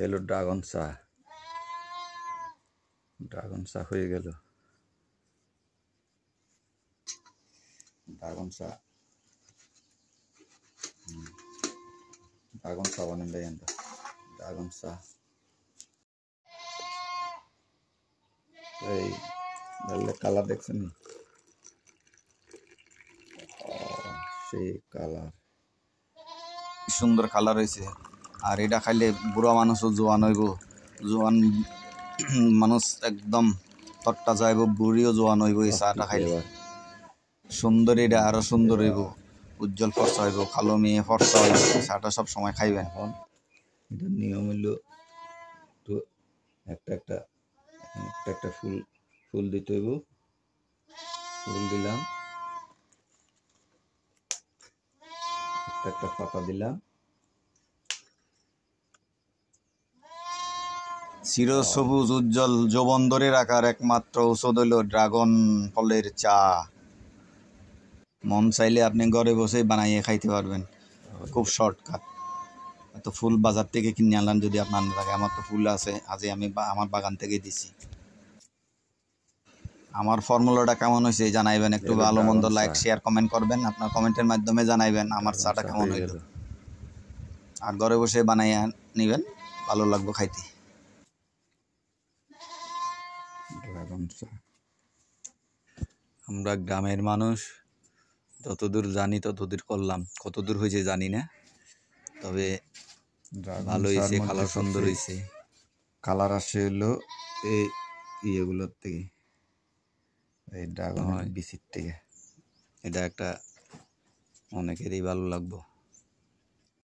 এলো ড্রাগন চা। ড্রাগন চা হয়ে গেল। ড্রাগন চা বানান দেয় ড্রাগন চা। এই কালার দেখছেন, সেই কালার, সুন্দর কালার হয়েছে। আর এটা খাইলে বুড়া মানুষও জোয়ান হইব, জোয়ান মানুষ একদম তট্টা যাইব, বুড়িও জোয়ান হইব এই চাটা খাইলে। সুন্দর, এটা আরো সুন্দর হইব, উজ্জ্বল ফর্সা হইব, কালো মেয়ে ফর্সা হইব। চাটা সব সময় খাইবেন। এখন এটা নিয়ম হইল তো একটা ফুল দিতে হইব। ফুল দিলাম, একটা পাতা দিলাম। চিরসবুজ উজ্জ্বল যৌবন ধরে রাখার একমাত্র ঔষধ হইল ড্রাগন ফলের চা। মন চাইলে আপনি ঘরে বসেই বানাইয়ে খাইতে পারবেন, খুব শর্টকাট। তো ফুল বাজার থেকে কিনে আনলাম যদি আপনার লাগে। আমার তো ফুল আছে, আজই আমি আমার বাগান থেকে দিছি। আমার ফর্মুলাটা কেমন হয়েছে জানাইবেন, একটু ভালো মন্দ লাইক শেয়ার কমেন্ট করবেন। আপনার কমেন্টের মাধ্যমে জানাইবেন আমার চাটা কেমন হইল। আর ঘরে বসে বানাইয়া নিবেন, ভালো লাগবে খাইতে। ড্রাগন চা। আমরা গ্রামের মানুষ, যতদূর জানি ততদূর করলাম, কতদূর হয়েছে জানি না, তবে ভালো হয়েছে, কালার সুন্দর হয়েছে। কালার আসে হলো এই ইয়েগুলোর থেকে, এই ড্রাগনের বিচির থেকে। এটা একটা অনেকেরই ভালো লাগবে।